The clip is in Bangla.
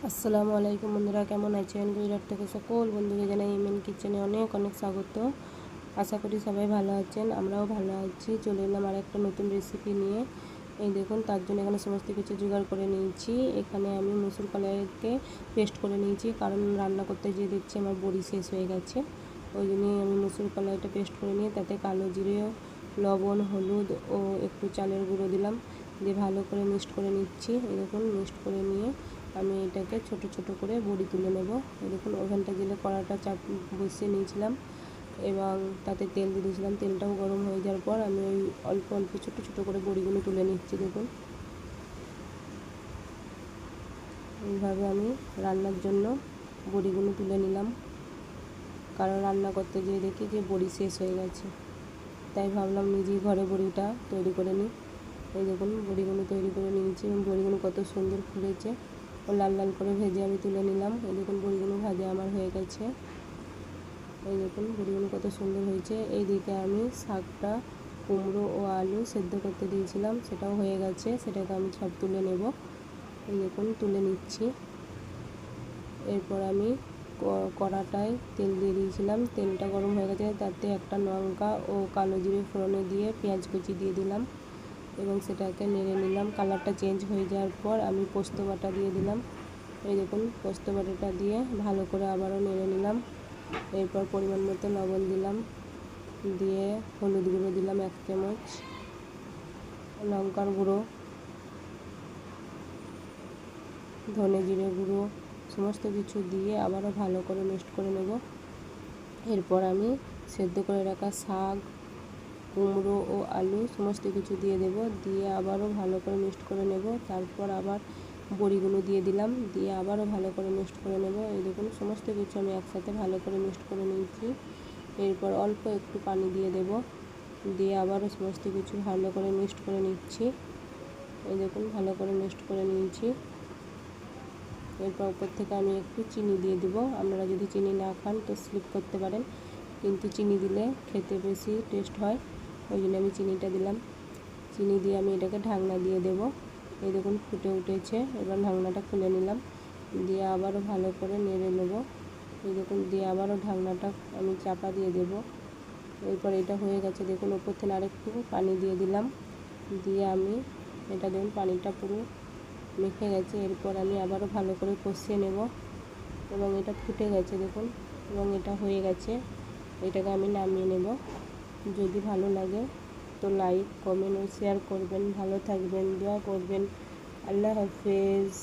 আসসালামু আলাইকুম বন্ধুরা, কেমন আছেন? গুজরাট থেকে সকল বন্ধুকে জানাই ইমেন কিচেনে অনেক অনেক স্বাগত। আশা করি সবাই ভালো আছেন, আমরাও ভালো আছি। চলে এলাম আর একটা নতুন রেসিপি নিয়ে। এই দেখুন, তার জন্য এখানে সমস্ত কিছু জোগাড় করে নিয়েছি। এখানে আমি মুসুর কলাইকে পেস্ট করে নিয়েছি, কারণ রান্না করতে গিয়ে দেখছি আমার বড়ি শেষ হয়ে গেছে। ওই জন্যই আমি মুসুর কলাইটা পেস্ট করে নিয়ে তাতে কালো জিরে, লবণ, হলুদ ও একটু চালের গুঁড়ো দিলাম, দিয়ে ভালো করে মিক্সড করে নিচ্ছি। এই দেখুন, মিক্সড করে নিয়ে আমি এটাকে ছোট ছোট করে বড়ি তুলে নেব। এই দেখুন, ওভেনটা জেলে কড়াটা বসিয়ে নিয়েছিলাম এবং তাতে তেল দিয়ে দিয়েছিলাম। তেলটাও গরম হয়ে যাওয়ার পর আমি ওই অল্প অল্প ছোট ছোট করে বড়িগুলো তুলে নিচ্ছি। দেখুন, এইভাবে আমি রান্নার জন্য বড়িগুলো তুলে নিলাম, কারণ রান্না করতে গিয়ে দেখি যে বড়ি শেষ হয়ে গেছে, তাই ভাবলাম নিজেই ঘরে বড়িটা তৈরি করে নিই। এই দেখুন, বড়িগুলো তৈরি করে নিয়েছি এবং বড়িগুলো কত সুন্দর ফুলেছে ও লাল লাল করে ভেজে আমি তুলে নিলাম। এই দেখুন, বড়িগুলো ভাজা আমার হয়ে গেছে। এই দেখুন, বড়িগুলো কত সুন্দর হয়েছে। এই দিকে আমি শাকটা, কুমড়ো ও আলু সেদ্ধ করতে দিয়েছিলাম, সেটাও হয়ে গেছে। সেটাকে আমি সব তুলে নেব। এই দেখুন, তুলে নিচ্ছি। এরপর আমি কড়াটায় তেল দিয়ে দিয়েছিলাম, তেলটা গরম হয়ে গেছে। তাতে একটা লঙ্কা ও কালো জিরে ফোড়নে দিয়ে পেঁয়াজ কুচি দিয়ে দিলাম এবং সেটাকে নেড়ে নিলাম। কালারটা চেঞ্জ হয়ে যাওয়ার পর আমি পোস্ত বাটা দিয়ে দিলাম। এই দেখুন, পোস্ত বাটাটা দিয়ে ভালো করে আবারও নেড়ে নিলাম। এরপর পরিমাণ মতো লবণ দিলাম, দিয়ে হলুদ গুঁড়ো দিলাম 1 চামচ, লঙ্কার গুঁড়ো, ধনে জিরে গুঁড়ো সমস্ত কিছু দিয়ে আবারও ভালো করে মিক্সড করে নেব। এরপর আমি সেদ্ধ করে রাখা শাক, কুমড়ো ও আলু সমস্ত কিছু দিয়ে দেব, দিয়ে আবারও ভালো করে মিক্সড করে নেব। তারপর আবার বড়িগুলো দিয়ে দিলাম, দিয়ে আবারও ভালো করে মিক্সড করে নেব। এই দেখুন, সমস্ত কিছু আমি একসাথে ভালো করে মিক্সড করে নিয়েছি। এরপর অল্প একটু পানি দিয়ে দেব, দিয়ে আবারও সমস্ত কিছু ভালো করে মিক্সড করে নিচ্ছি। এই দেখুন, ভালো করে মিক্সড করে নিয়েছি। এরপর উপর থেকে আমি একটু চিনি দিয়ে দিব। আপনারা যদি চিনি না খান তো স্কিপ করতে পারেন, কিন্তু চিনি দিলে খেতে বেশি টেস্ট হয়, ওই জন্য আমি চিনিটা দিলাম। চিনি দিয়ে আমি এটাকে ঢাকনা দিয়ে দেব। এই দেখুন, ফুটে উঠেছে। এবার ঢাকনাটা খুলে নিলাম, দিয়ে আবারও ভালো করে নেড়ে নেব। এই দেখুন, দিয়ে আবারও ঢাকনাটা আমি চাপা দিয়ে দেব। এরপর এটা হয়ে গেছে। দেখুন, উপর থেকে আরেকটু পানি দিয়ে দিলাম, দিয়ে আমি এটা দেখুন পানিটা পুরো মেখে গেছে। এরপর আমি আবারও ভালো করে কষিয়ে নেব এবং এটা ফুটে গেছে দেখুন, এবং এটা হয়ে গেছে। এটাকে আমি নামিয়ে নেব। যদি ভালো লাগে তো লাইক, কমেন্ট ও শেয়ার করবেন। ভালো থাকবেন, দোয়া করবেন। আল্লাহ হাফেজ।